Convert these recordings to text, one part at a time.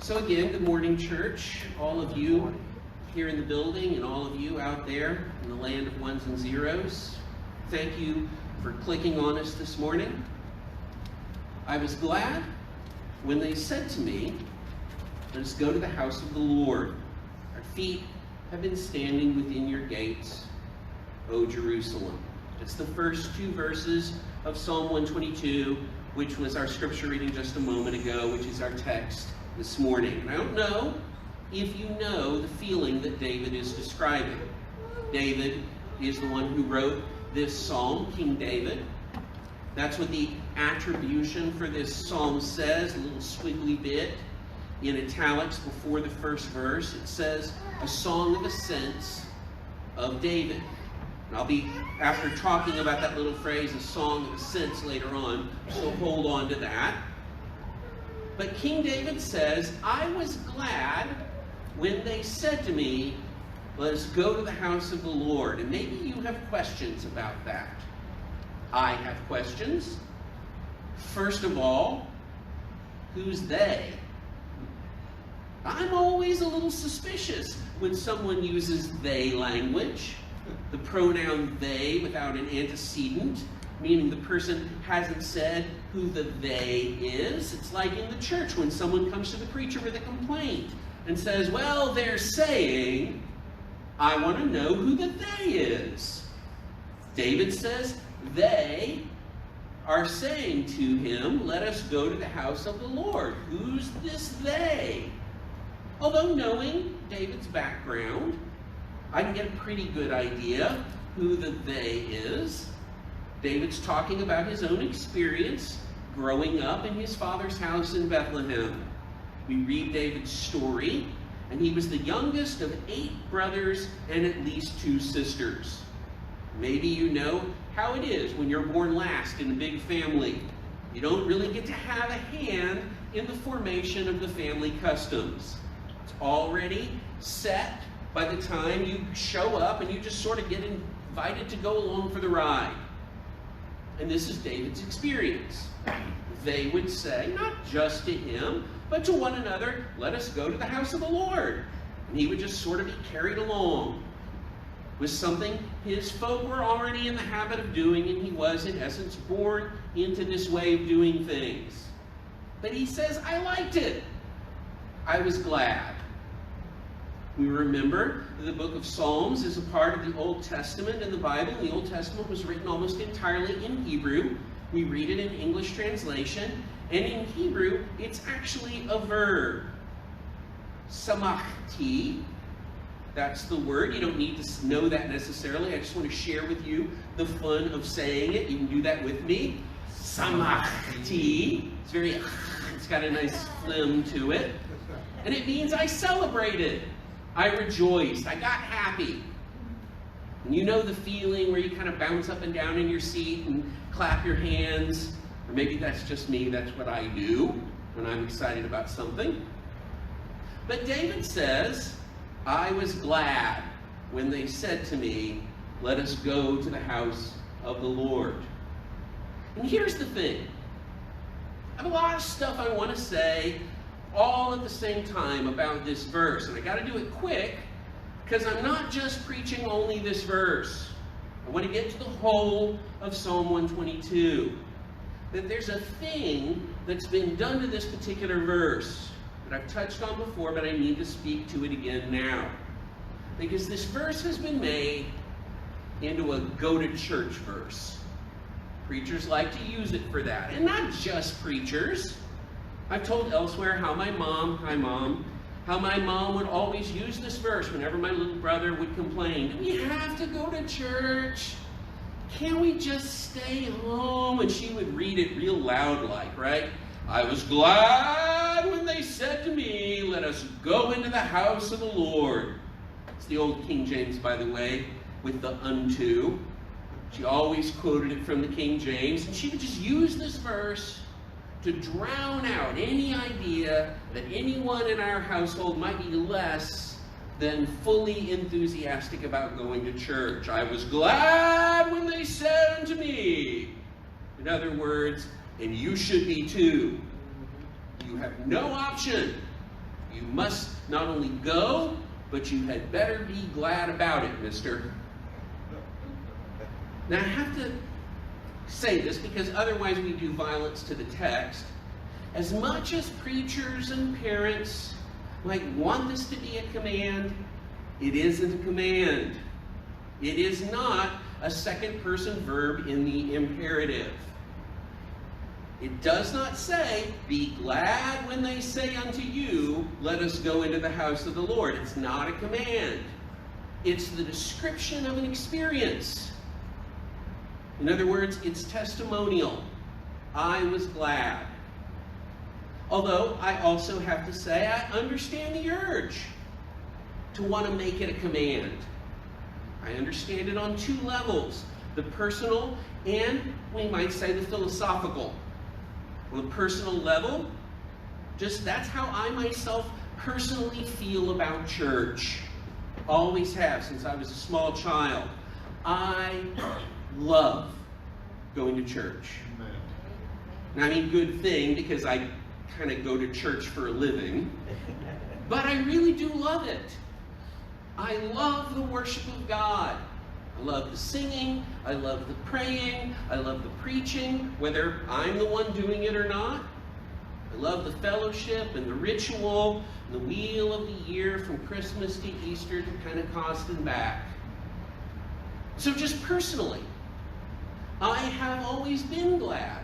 So again, good morning, church. All of you here in the building and all of you out there in the land of ones and zeros. Thank you for clicking on us this morning. I was glad when they said to me, "Let's go to the house of the Lord. Our feet have been standing within your gates, O Jerusalem." It's the first two verses of Psalm 122, which was our scripture reading just a moment ago, which is our text this morning. And I don't know if you know the feeling that David is describing. David is the one who wrote this psalm, King David. That's what the attribution for this psalm says, a little squiggly bit in italics before the first verse. It says, a song of ascents of David. And I'll be, after talking about that little phrase, a song of ascents later on, so hold on to that. But King David says, I was glad when they said to me, "Let us go to the house of the Lord." And maybe you have questions about that. I have questions. First of all, who's they? I'm always a little suspicious when someone uses they language, the pronoun they without an antecedent, meaning the person hasn't said who the they is. It's like in the church when someone comes to the preacher with a complaint and says, well, they're saying, I want to know who the they is. David says, they are saying to him, let us go to the house of the Lord. Who's this they? Although knowing David's background, I can get a pretty good idea who the they is. David's talking about his own experience growing up in his father's house in Bethlehem. We read David's story, and he was the youngest of 8 brothers and at least 2 sisters. Maybe you know how it is when you're born last in a big family. You don't really get to have a hand in the formation of the family customs. It's already set by the time you show up, and you just sort of get invited to go along for the ride. And this is David's experience. They would say, not just to him, but to one another, let us go to the house of the Lord. And he would just sort of be carried along with something his folk were already in the habit of doing, and he was, in essence, born into this way of doing things. But he says, I liked it. I was glad. We remember the book of Psalms is a part of the Old Testament in the Bible. The Old Testament was written almost entirely in Hebrew. We read it in English translation. And in Hebrew, it's actually a verb. Samachti. That's the word. You don't need to know that necessarily. I just want to share with you the fun of saying it. You can do that with me. Samachti. It's got a nice phlegm to it. And it means I celebrated. I rejoiced. I got happy. And you know the feeling where you kind of bounce up and down in your seat and clap your hands. Or maybe that's just me. That's what I do when I'm excited about something. But David says, I was glad when they said to me, let us go to the house of the Lord. And here's the thing. I have a lot of stuff I want to say all at the same time about this verse. And I got to do it quick because I'm not just preaching only this verse. I want to get to the whole of Psalm 122. That there's a thing that's been done to this particular verse that I've touched on before, but I need to speak to it again now. Because this verse has been made into a go-to-church verse. Preachers like to use it for that. And not just preachers. I've told elsewhere how my mom would always use this verse whenever my little brother would complain. We have to go to church. Can't we just stay home? And she would read it real loud like, right? I was glad when they said to me, let us go into the house of the Lord. It's the old King James, by the way, with the unto. She always quoted it from the King James, and she would just use this verse to drown out any idea that anyone in our household might be less than fully enthusiastic about going to church. I was glad when they said unto me. In other words, and you should be too. You have no option You must not only go, but you had better be glad about it, mister. Now, I have to say this because otherwise we do violence to the text. As much as preachers and parents might want this to be a command, it isn't a command. It is not a second-person verb in the imperative. It does not say, be glad when they say unto you, let us go into the house of the Lord. It's not a command. It's the description of an experience. In other words, it's testimonial. I was glad. Although, I also have to say, I understand the urge to want to make it a command. I understand it on two levels, the personal and, we might say, the philosophical. On the personal level, just that's how I myself personally feel about church. Always have since I was a small child. I love going to church. And I mean good thing because I kind of go to church for a living. But I really do love it. I love the worship of God. I love the singing, I love the praying, I love the preaching, whether I'm the one doing it or not. I love the fellowship and the ritual, and the wheel of the year from Christmas to Easter to Pentecost and back. So just personally, I have always been glad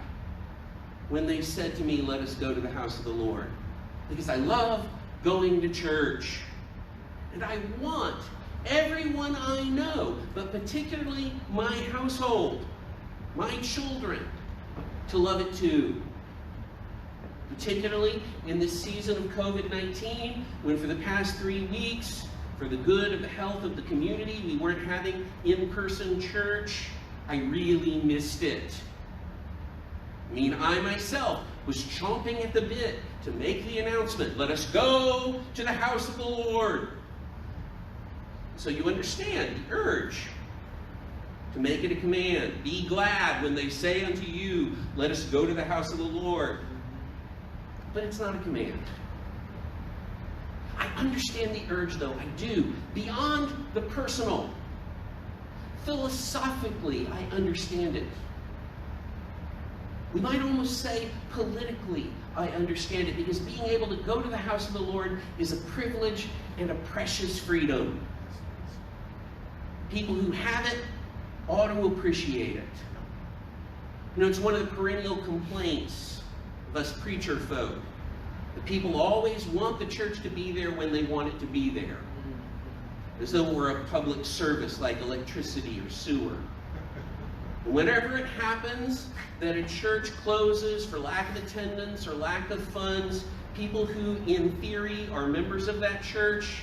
when they said to me, let us go to the house of the Lord. Because I love going to church. And I want everyone I know, but particularly my household, my children, to love it too. Particularly in this season of COVID-19, when for the past 3 weeks, for the good of the health of the community, we weren't having in-person church, I really missed it. I mean, I myself was chomping at the bit to make the announcement, let us go to the house of the Lord. So you understand the urge to make it a command. Be glad when they say unto you, let us go to the house of the Lord. But it's not a command. I understand the urge, though, I do, beyond the personal. Philosophically, I understand it. We might almost say politically, I understand it, because being able to go to the house of the Lord is a privilege and a precious freedom. People who have it ought to appreciate it. You know, it's one of the perennial complaints of us preacher folk. The people always want the church to be there when they want it to be there. As though we're a public service like electricity or sewer. And whenever it happens that a church closes for lack of attendance or lack of funds, people who in theory are members of that church,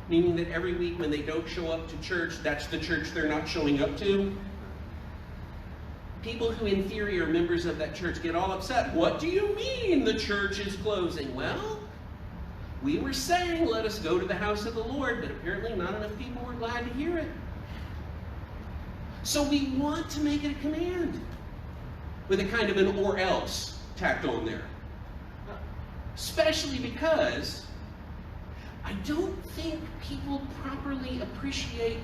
meaning that every week when they don't show up to church, that's the church they're not showing up to. People who in theory are members of that church get all upset. What do you mean the church is closing? Well, we were saying let us go to the house of the Lord, but apparently not enough people were glad to hear it. So we want to make it a command with a kind of an or else tacked on there. Especially because I don't think people properly appreciate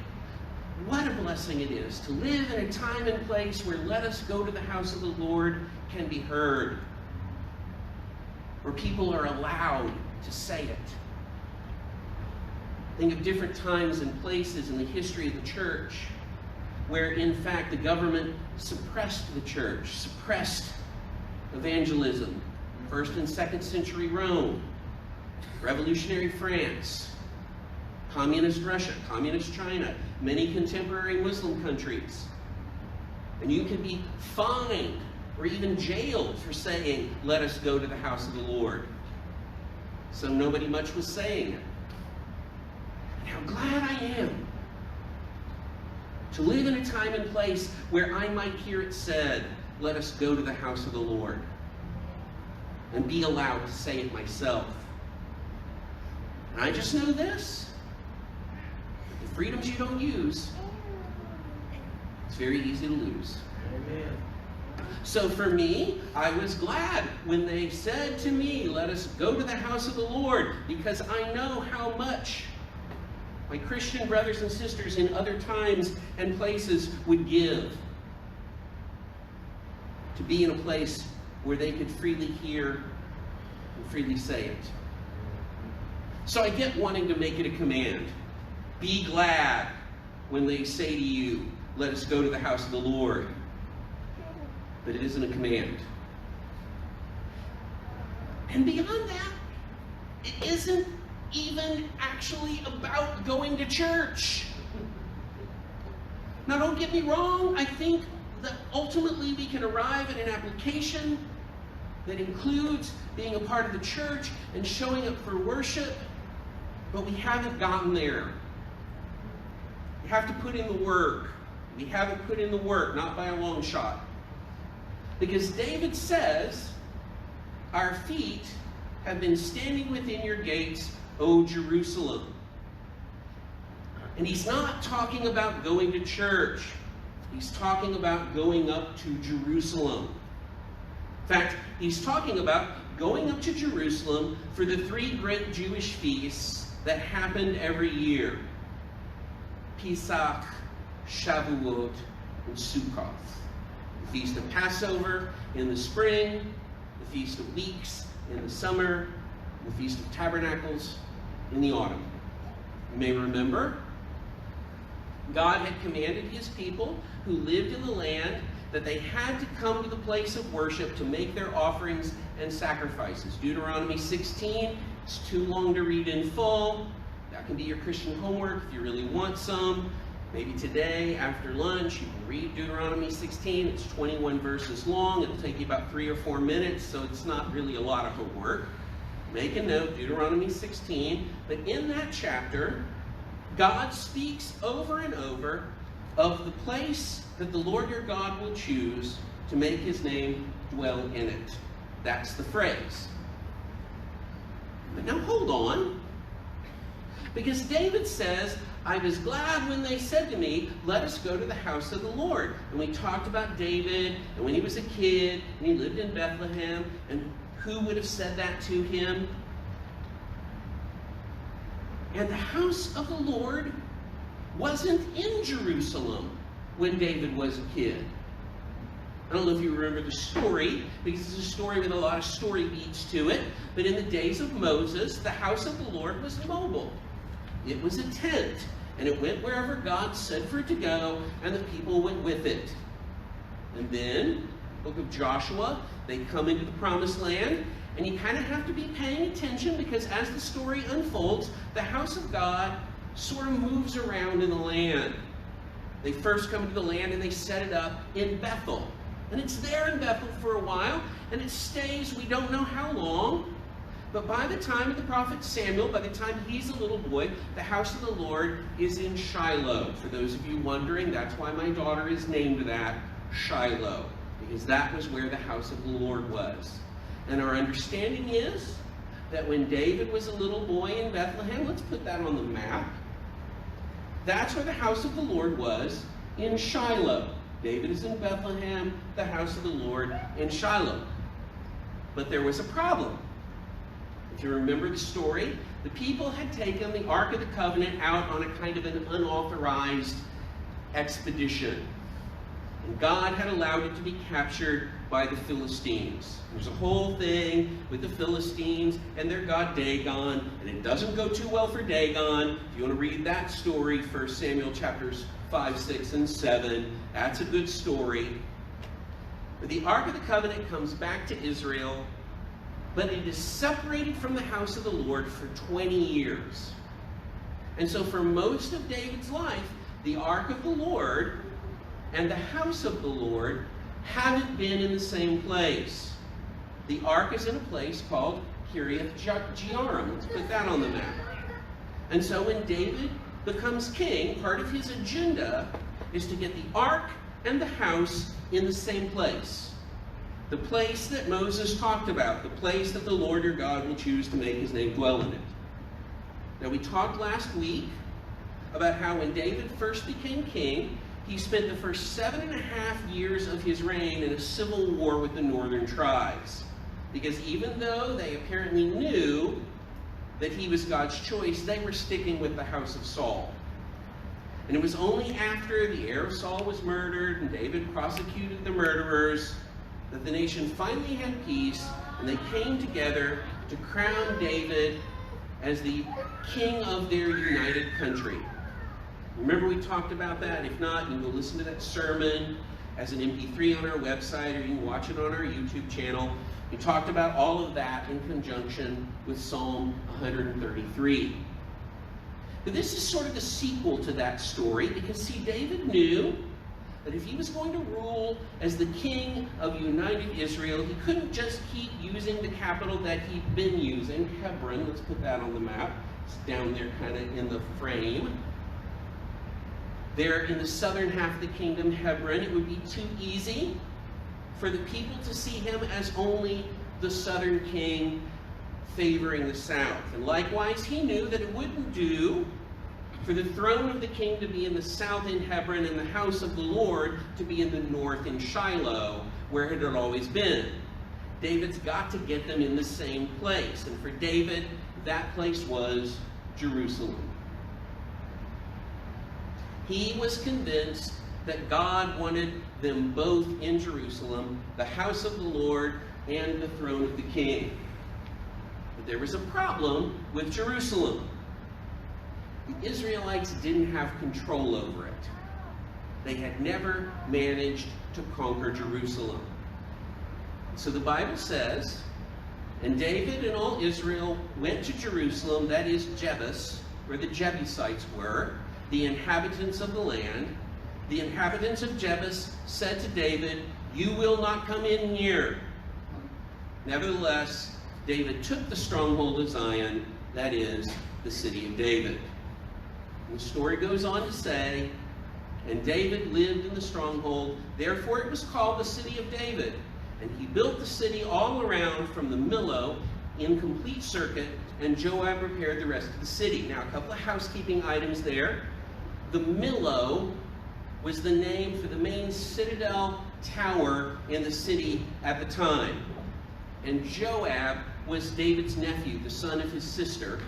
what a blessing it is to live in a time and place where let us go to the house of the Lord can be heard. Where people are allowed to say it. Think of different times and places in the history of the church where in fact the government suppressed the church, suppressed evangelism. 1st and 2nd century Rome, revolutionary France, communist Russia, communist China, many contemporary Muslim countries. And you can be fined or even jailed for saying, let us go to the house of the Lord. So nobody much was saying it. And how glad I am to live in a time and place where I might hear it said, let us go to the house of the Lord. And be allowed to say it myself. And I just know this. The freedoms you don't use, it's very easy to lose. Amen. So for me, I was glad when they said to me, let us go to the house of the Lord, because I know how much my Christian brothers and sisters in other times and places would give to be in a place where they could freely hear and freely say it. So I get wanting to make it a command. Be glad when they say to you, let us go to the house of the Lord. But it isn't a command. And beyond that, it isn't even actually about going to church. Now, don't get me wrong. I think that ultimately we can arrive at an application that includes being a part of the church and showing up for worship, but we haven't gotten there. We have to put in the work. We haven't put in the work, not by a long shot. Because David says, our feet have been standing within your gates, O Jerusalem. And he's not talking about going to church. He's talking about going up to Jerusalem. In fact, he's talking about going up to Jerusalem for the 3 great Jewish feasts that happened every year. Pesach, Shavuot, and Sukkot. The Feast of Passover in the spring, the Feast of Weeks in the summer, the Feast of Tabernacles in the autumn. You may remember, God had commanded his people who lived in the land that they had to come to the place of worship to make their offerings and sacrifices. Deuteronomy 16, it's too long to read in full. That can be your Christian homework if you really want some. Maybe today, after lunch, you can read Deuteronomy 16. It's 21 verses long. It'll take you about 3 or 4 minutes, so it's not really a lot of homework. Make a note, Deuteronomy 16. But in that chapter, God speaks over and over of the place that the Lord your God will choose to make his name dwell in it. That's the phrase. But now hold on. Because David says, I was glad when they said to me, let us go to the house of the Lord. And we talked about David, and when he was a kid, and he lived in Bethlehem, and who would have said that to him? And the house of the Lord wasn't in Jerusalem when David was a kid. I don't know if you remember the story, because it's a story with a lot of story beats to it, but in the days of Moses, the house of the Lord was mobile. It was a tent, and it went wherever God said for it to go, and the people went with it. And then, book of Joshua, they come into the promised land, and you kind of have to be paying attention, because as the story unfolds, the house of God sort of moves around in the land. They first come into the land and they set it up in Bethel. And it's there in Bethel for a while, and it stays, we don't know how long. But by the time of the prophet Samuel, by the time he's a little boy, the house of the Lord is in Shiloh. For those of you wondering, that's why my daughter is named that, Shiloh. Because that was where the house of the Lord was. And our understanding is that when David was a little boy in Bethlehem, let's put that on the map. That's where the house of the Lord was, in Shiloh. David is in Bethlehem, the house of the Lord in Shiloh. But there was a problem. If you remember the story, the people had taken the Ark of the Covenant out on a kind of an unauthorized expedition. And God had allowed it to be captured by the Philistines. There's a whole thing with the Philistines and their god Dagon, and it doesn't go too well for Dagon. If you want to read that story, 1 Samuel chapters 5, 6, and 7, that's a good story. But the Ark of the Covenant comes back to Israel, but it is separated from the house of the Lord for 20 years. And so for most of David's life, the Ark of the Lord and the house of the Lord haven't been in the same place. The Ark is in a place called Kiriath Jearim. Let's put that on the map. And so when David becomes king, part of his agenda is to get the Ark and the house in the same place. The place that Moses talked about, the place that the Lord your God will choose to make his name dwell in it. Now we talked last week about how when David first became king, he spent the first 7.5 years of his reign in a civil war with the northern tribes. Because even though they apparently knew that he was God's choice, they were sticking with the house of Saul. And it was only after the heir of Saul was murdered and David prosecuted the murderers that the nation finally had peace, and they came together to crown David as the king of their united country. Remember we talked about that? If not, you can go listen to that sermon as an MP3 on our website, or you can watch it on our YouTube channel. We talked about all of that in conjunction with Psalm 133. But this is sort of the sequel to that story, because see, David knew that if he was going to rule as the king of united Israel, he couldn't just keep using the capital that he'd been using, Hebron. Let's put that on the map. It's down there kind of in the frame. There in the southern half of the kingdom, Hebron, it would be too easy for the people to see him as only the southern king favoring the south. And likewise, he knew that it wouldn't do for the throne of the king to be in the south in Hebron and the house of the Lord to be in the north in Shiloh, where it had always been. David's got to get them in the same place. And for David, that place was Jerusalem. He was convinced that God wanted them both in Jerusalem, the house of the Lord and the throne of the king. But there was a problem with Jerusalem. The Israelites didn't have control over it. They had never managed to conquer Jerusalem. So the Bible says, and David and all Israel went to Jerusalem, that is Jebus, where the Jebusites were, the inhabitants of the land. The inhabitants of Jebus said to David, "You will not come in here." Nevertheless, David took the stronghold of Zion, that is, the city of David. And the story goes on to say, and David lived in the stronghold, therefore it was called the city of David. And he built the city all around from the Millo in complete circuit, and Joab repaired the rest of the city. Now, a couple of housekeeping items there. The Millo was the name for the main citadel tower in the city at the time. And Joab was David's nephew, the son of his sister,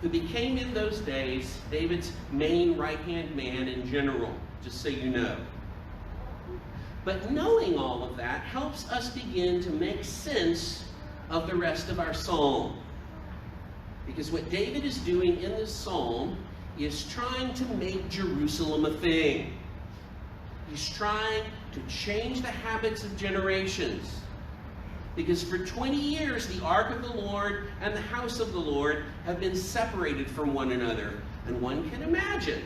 who became in those days David's main right-hand man in general, just so you know. But knowing all of that helps us begin to make sense of the rest of our psalm. Because what David is doing in this psalm is trying to make Jerusalem a thing. He's trying to change the habits of generations. Because for 20 years, the ark of the Lord and the house of the Lord have been separated from one another. And one can imagine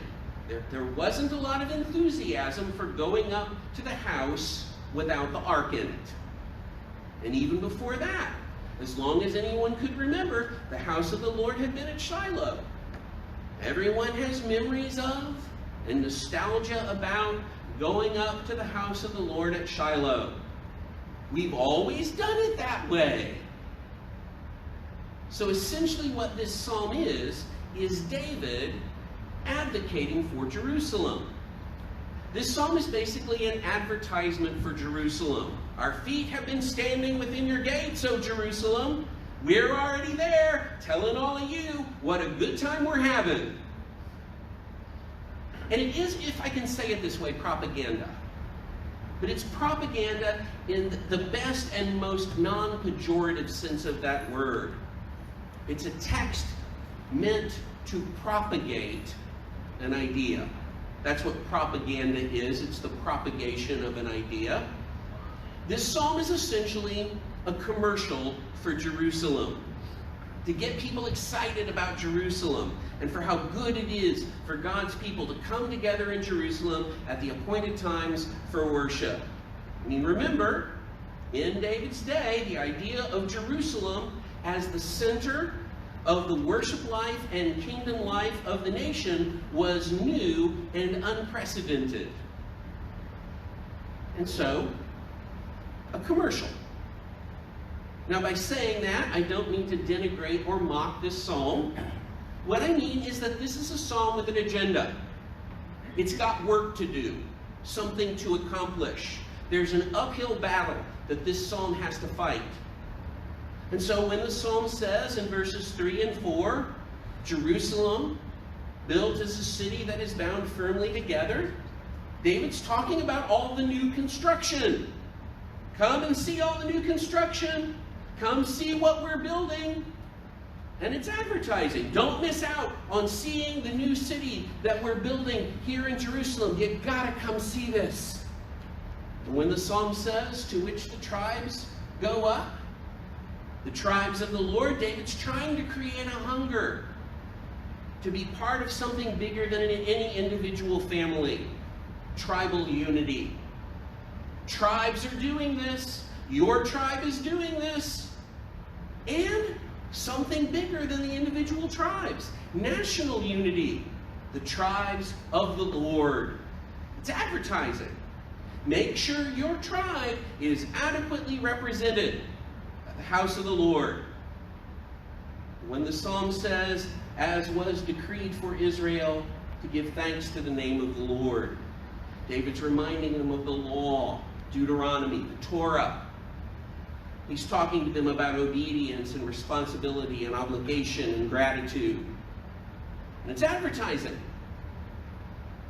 there wasn't a lot of enthusiasm for going up to the house without the ark in it. And even before that, as long as anyone could remember, the house of the Lord had been at Shiloh. Everyone has memories of and nostalgia about going up to the house of the Lord at Shiloh. We've always done it that way. So essentially what this psalm is David advocating for Jerusalem. This psalm is basically an advertisement for Jerusalem. Our feet have been standing within your gates, O Jerusalem. We're already there, telling all of you what a good time we're having. And it is, if I can say it this way, propaganda. But it's propaganda in the best and most non-pejorative sense of that word. It's a text meant to propagate an idea. That's what propaganda is. It's the propagation of an idea. This psalm is essentially a commercial for Jerusalem, to get people excited about Jerusalem and for how good it is for God's people to come together in Jerusalem at the appointed times for worship. I mean, remember, in David's day, the idea of Jerusalem as the center of the worship life and kingdom life of the nation was new and unprecedented. And so, a commercial. Now, by saying that, I don't mean to denigrate or mock this psalm. What I mean is that this is a psalm with an agenda. It's got work to do. something to accomplish. There's an uphill battle that this psalm has to fight. And so when the psalm says in verses 3 and 4, Jerusalem, built as a city that is bound firmly together, David's talking about all the new construction. Come and see all the new construction. Come see what we're building. And it's advertising. Don't miss out on seeing the new city that we're building here in Jerusalem. You gotta come see this. And when the psalm says, to which the tribes go up, the tribes of the Lord, David's trying to create a hunger to be part of something bigger than any individual family. Tribal unity. Tribes are doing this. Your tribe is doing this. And something bigger than the individual tribes. National unity. The tribes of the Lord. It's advertising. Make sure your tribe is adequately represented at the house of the Lord. When the psalm says, as was decreed for Israel, to give thanks to the name of the Lord, David's reminding them of the law, Deuteronomy, the Torah. He's talking to them about obedience and responsibility and obligation and gratitude. And it's advertising.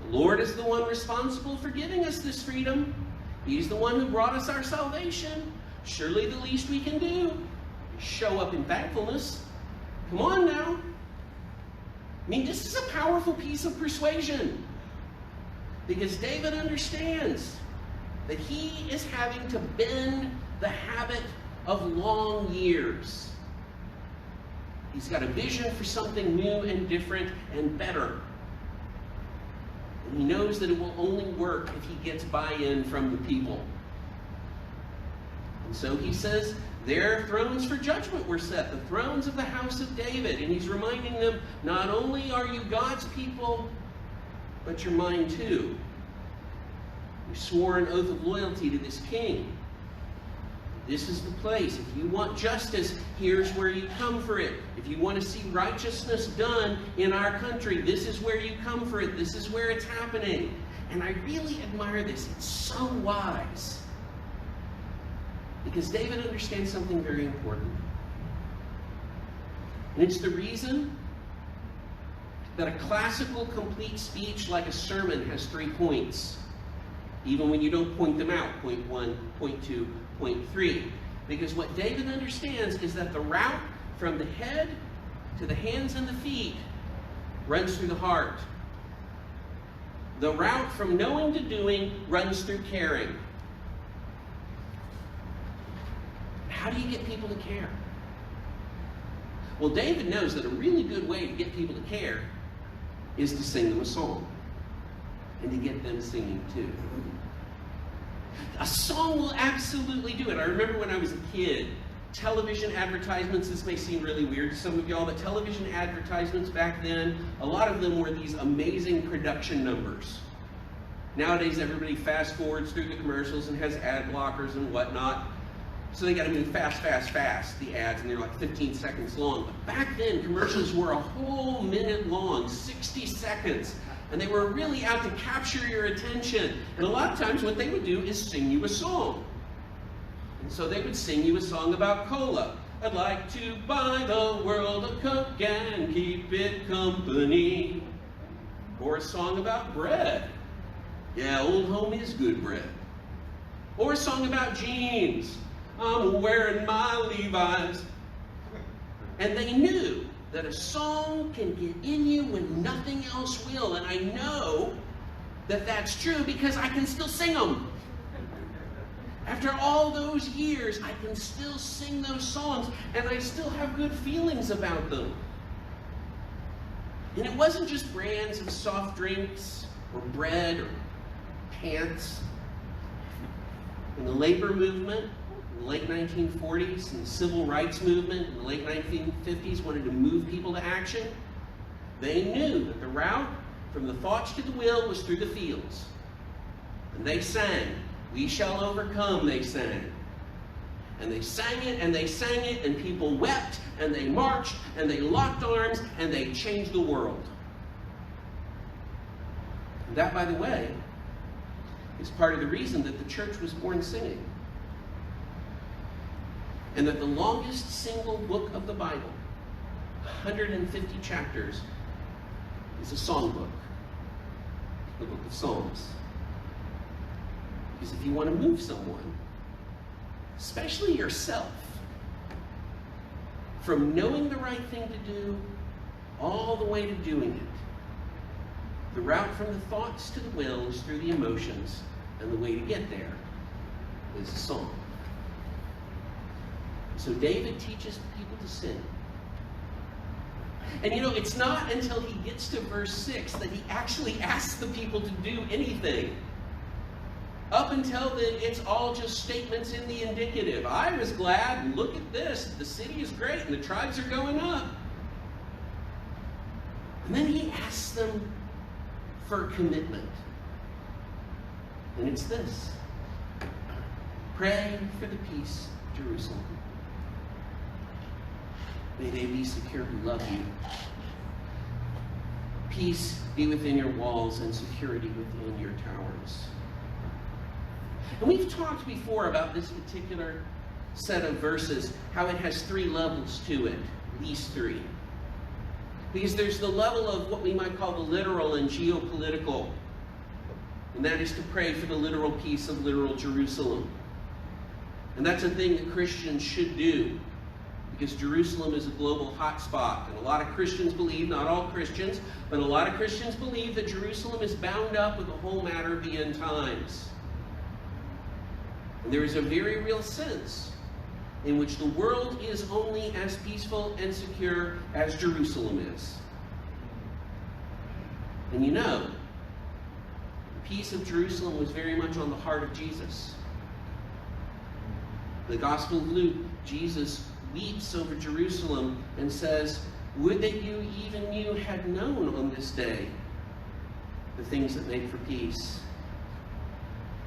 The Lord is the one responsible for giving us this freedom. He's the one who brought us our salvation. Surely the least we can do is show up in thankfulness. Come on now. I mean, this is a powerful piece of persuasion. Because David understands that he is having to bend the habit of long years. He's got a vision for something new and different and better. And he knows that it will only work if he gets buy-in from the people. And so he says, their thrones for judgment were set, the thrones of the house of David. And he's reminding them, not only are you God's people, but you're mine too. You swore an oath of loyalty to this king. This is the place. If you want justice, here's where you come for it. If you want to see righteousness done in our country, this is where you come for it. This is where it's happening. And I really admire this. It's so wise. Because David understands something very important. And it's the reason that a classical complete speech like a sermon has 3 points. Even when you don't point them out, point 1, point 2, point 3. Because what David understands is that the route from the head to the hands and the feet runs through the heart. The route from knowing to doing runs through caring. How do you get people to care? Well, David knows that a really good way to get people to care is to sing them a song. And to get them singing too. A song will absolutely do it. I remember when I was a kid, television advertisements, this may seem really weird to some of y'all, but television advertisements back then, a lot of them were these amazing production numbers. Nowadays, everybody fast forwards through the commercials and has ad blockers and whatnot. So they got to move fast, the ads, and they're like 15 seconds long. But back then, commercials were a whole minute long, 60 seconds. And they were really out to capture your attention. And a lot of times what they would do is sing you a song. And so they would sing you a song about cola. I'd like to buy the world a Coke and keep it company. Or a song about bread. Yeah, Old Home is good bread. Or a song about jeans. I'm wearing my Levi's. And they knew that a song can get in you when nothing else will. And I know that that's true because I can still sing them. After all those years, I can still sing those songs, and I still have good feelings about them. And it wasn't just brands of soft drinks, or bread, or pants. In the labor movement, in the late 1940s, and the civil rights movement in the late 1950s wanted to move people to action, they knew that the route from the thoughts to the will was through the fields. And they sang, "We shall overcome," they sang. And they sang it, and they sang it, and people wept, and they marched, and they locked arms, and they changed the world. And that, by the way, is part of the reason that the church was born singing. And that the longest single book of the Bible, 150 chapters, is a songbook, the book of Psalms. Because if you want to move someone, especially yourself, from knowing the right thing to do all the way to doing it, the route from the thoughts to the will is through the emotions, and the way to get there is a song. So David teaches people to sing. And it's not until he gets to verse 6 that he actually asks the people to do anything. Up until then, it's all just statements in the indicative. I was glad, and look at this, the city is great, and the tribes are going up. And then he asks them for commitment. And it's this: pray for the peace of Jerusalem. May they be secure who love you. Peace be within your walls and security within your towers. And we've talked before about this particular set of verses, how it has 3 levels to it, at least 3. Because there's the level of what we might call the literal and geopolitical, and that is to pray for the literal peace of literal Jerusalem. And that's a thing that Christians should do, because Jerusalem is a global hotspot. And a lot of Christians believe, not all Christians, but a lot of Christians believe that Jerusalem is bound up with the whole matter of the end times. And there is a very real sense in which the world is only as peaceful and secure as Jerusalem is. And the peace of Jerusalem was very much on the heart of Jesus. The Gospel of Luke, Jesus weeps over Jerusalem and says, "Would that you, even you, had known on this day the things that make for peace.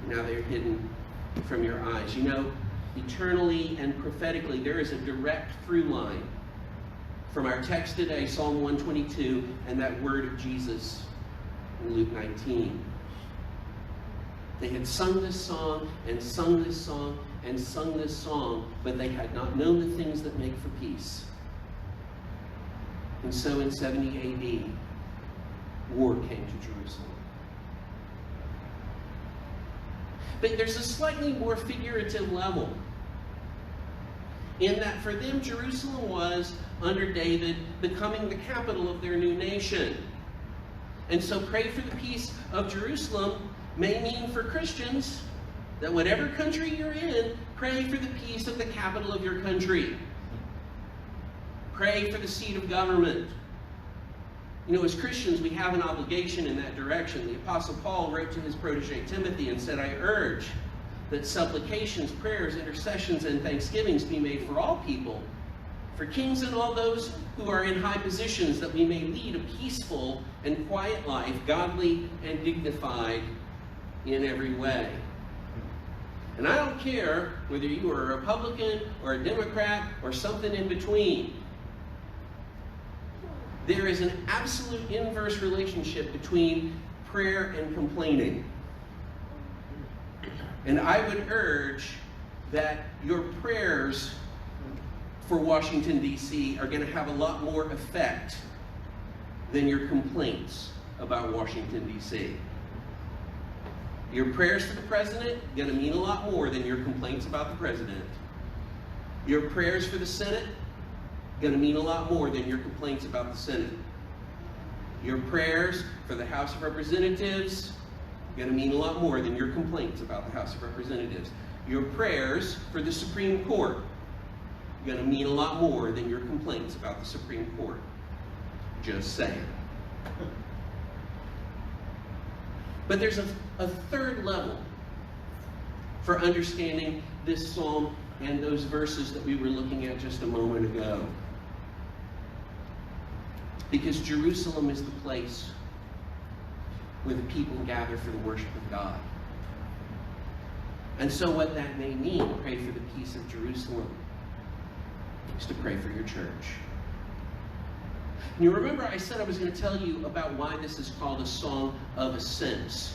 Now they're hidden from your eyes." Eternally and prophetically, there is a direct through line from our text today, Psalm 122, and that word of Jesus in Luke 19. They had sung this song and sung this song and sung this song, but they had not known the things that make for peace. And so in 70 AD, war came to Jerusalem. But there's a slightly more figurative level, in that for them, Jerusalem was, under David, becoming the capital of their new nation. And so pray for the peace of Jerusalem may mean for Christians that whatever country you're in, pray for the peace of the capital of your country. Pray for the seat of government. As Christians, we have an obligation in that direction. The Apostle Paul wrote to his protege Timothy and said, "I urge that supplications, prayers, intercessions, and thanksgivings be made for all people, for kings and all those who are in high positions, that we may lead a peaceful and quiet life, godly and dignified in every way." And I don't care whether you are a Republican or a Democrat or something in between. There is an absolute inverse relationship between prayer and complaining. And I would urge that your prayers for Washington, D.C. are going to have a lot more effect than your complaints about Washington, D.C. Your prayers for the president are going to mean a lot more than your complaints about the president. Your prayers for the Senate are going to mean a lot more than your complaints about the Senate. Your prayers for the House of Representatives going to mean a lot more than your complaints about the House of Representatives. Your prayers for the Supreme Court are going to mean a lot more than your complaints about the Supreme Court. Just saying. But there's a third level for understanding this psalm and those verses that we were looking at just a moment ago. Because Jerusalem is the place where the people gather for the worship of God. And so what that may mean, pray for the peace of Jerusalem, is to pray for your church. And you remember I said I was going to tell you about why this is called a song of ascents.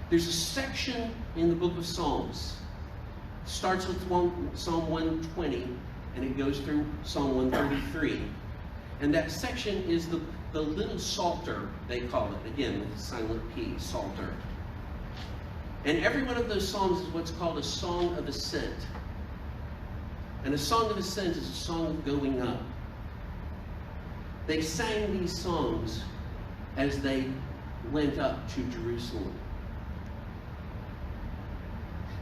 There's a section in the book of Psalms. It starts with Psalm 120, and it goes through Psalm 133. And that section is the little Psalter, they call it. Again, with a silent P, Psalter. And every one of those psalms is what's called a song of ascent. And a song of ascent is a song of going up. They sang these songs as they went up to Jerusalem.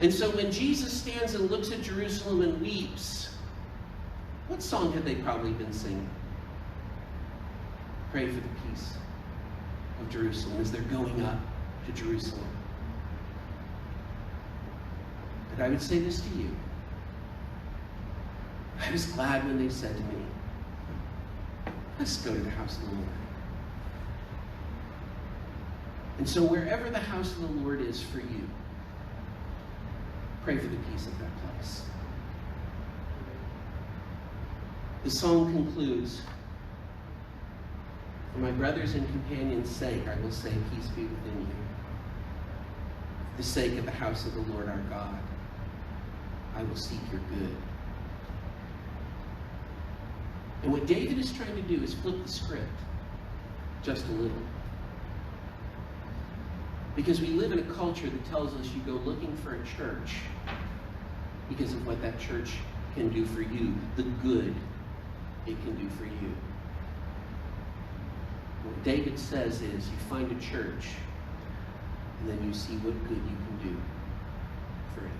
And so when Jesus stands and looks at Jerusalem and weeps, what song had they probably been singing? Pray for the peace of Jerusalem as they're going up to Jerusalem. But I would say this to you. I was glad when they said to me, let's go to the house of the Lord. And so wherever the house of the Lord is for you, pray for the peace of that place. The song concludes, for my brothers and companions' sake, I will say, peace be within you. For the sake of the house of the Lord our God, I will seek your good. And what David is trying to do is flip the script just a little. Because we live in a culture that tells us you go looking for a church because of what that church can do for you, the good it can do for you. What David says is you find a church and then you see what good you can do for it.